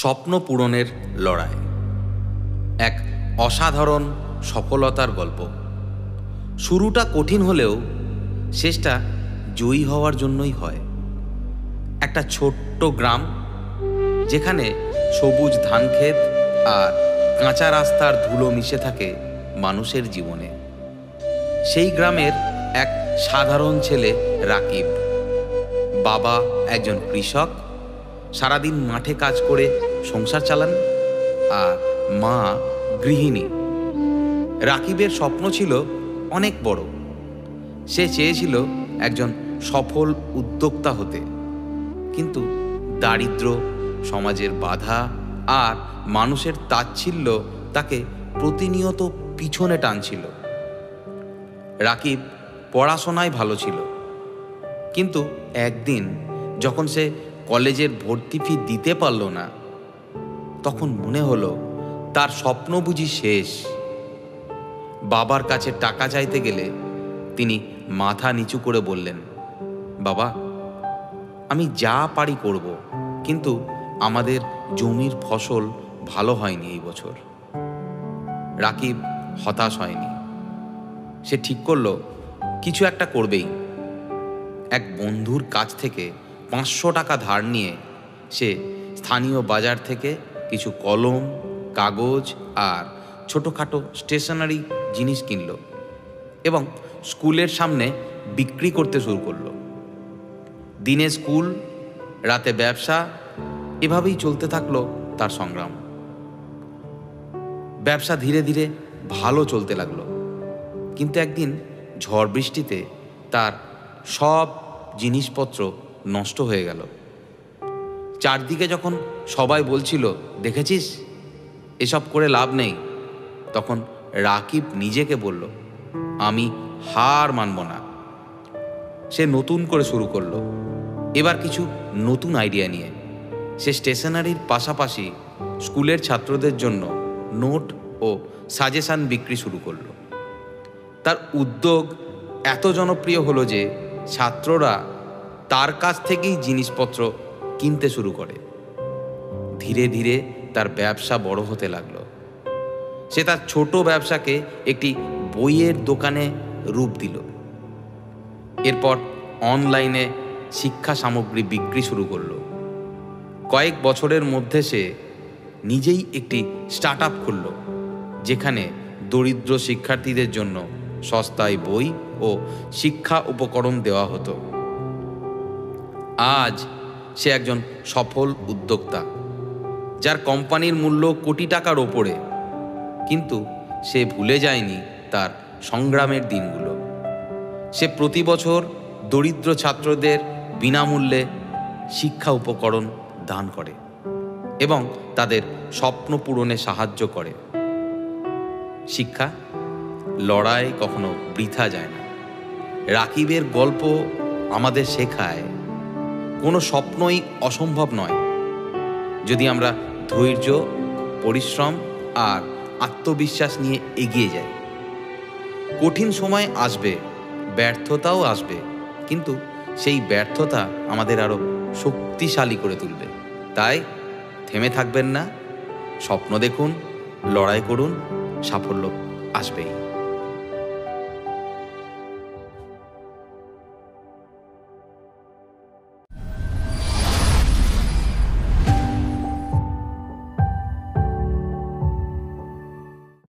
স্বপ্ন পূরণের লড়াই এক অসাধারণ সফলতার গল্প। শুরুটা কঠিন হলেও শেষটা জয়ী হওয়ার জন্যই হয়। একটা ছোট্ট গ্রাম যেখানে সবুজ ধানক্ষেত আর কাঁচা রাস্তার ধুলো মিশে থাকে মানুষের জীবনে। সেই গ্রামের এক সাধারণ ছেলে রাকিব। বাবা একজন কৃষক, সারাদিন মাঠে কাজ করে সংসার চালান, আর মা গৃহিণী। রাকিবের স্বপ্ন ছিল অনেক বড়। সে চেয়েছিল একজন সফল উদ্যোক্তা হতে, কিন্তু দারিদ্র্য, সমাজের বাধা আর মানুষের তাচ্ছিল্য তাকে প্রতিনিয়ত পিছনে টানছিল। রাকিব পড়াশোনায় ভালো ছিল, কিন্তু একদিন যখন সে কলেজের ভর্তি ফি দিতে পারল না, তখন মনে হলো তার স্বপ্ন বুঝি শেষ। বাবার কাছে টাকা চাইতে গেলে তিনি মাথা নিচু করে বললেন, বাবা, আমি যা পারি করব, কিন্তু আমাদের জমির ফসল ভালো হয়নি এই বছর। রাকিব হতাশ হয়নি। সে ঠিক করলো কিছু একটা করবেই। এক বন্ধুর কাছ থেকে 500 টাকা ধার নিয়ে সে স্থানীয় বাজার থেকে কিছু কলম, কাগজ আর ছোটোখাটো স্টেশনারি জিনিস কিনল এবং স্কুলের সামনে বিক্রি করতে শুরু করলো। দিনে স্কুল, রাতে ব্যবসা, এভাবেই চলতে থাকলো তার সংগ্রাম। ব্যবসা ধীরে ধীরে ভালো চলতে লাগলো, কিন্তু একদিন ঝড় বৃষ্টিতে তার সব জিনিসপত্র নষ্ট হয়ে গেল। চারদিকে যখন সবাই বলছিল, দেখেছিস, এসব করে লাভ নেই, তখন রাকিব নিজেকে বলল, আমি হার মানব না। সে নতুন করে শুরু করলো, এবার কিছু নতুন আইডিয়া নিয়ে। সে স্টেশনারির পাশাপাশি স্কুলের ছাত্রদের জন্য নোট ও সাজেশন বিক্রি শুরু করলো। তার উদ্যোগ এত জনপ্রিয় হলো যে ছাত্ররা তার কাছ থেকেই জিনিসপত্র কিনতে শুরু করে। ধীরে ধীরে তার ব্যবসা বড় হতে লাগলো। সে তার ছোট ব্যবসাকে একটি বইয়ের দোকানে রূপ দিল। এরপর অনলাইনে শিক্ষা সামগ্রী বিক্রি শুরু করলো। কয়েক বছরের মধ্যে সে নিজেই একটি স্টার্ট আপ খুলল, যেখানে দরিদ্র শিক্ষার্থীদের জন্য সস্তায় বই ও শিক্ষা উপকরণ দেওয়া হতো। আজ সে একজন সফল উদ্যোক্তা, যার কোম্পানির মূল্য কোটি টাকার ওপরে। কিন্তু সে ভুলে যায়নি তার সংগ্রামের দিনগুলো। সে প্রতি বছর দরিদ্র ছাত্রদের বিনামূল্যে শিক্ষা উপকরণ দান করে এবং তাদের স্বপ্ন পূরণে সাহায্য করে। শিক্ষা, লড়াই কখনো বৃথা যায় না। রাকিবের গল্প আমাদের শেখায় কোনো স্বপ্নই অসম্ভব নয়, যদি আমরা ধৈর্য, পরিশ্রম আর আত্মবিশ্বাস নিয়ে এগিয়ে যাই। কঠিন সময় আসবে, ব্যর্থতাও আসবে, কিন্তু সেই ব্যর্থতা আমাদের আরও শক্তিশালী করে তুলবে। তাই থেমে থাকবেন না, স্বপ্ন দেখুন, লড়াই করুন, সাফল্য আসবেই।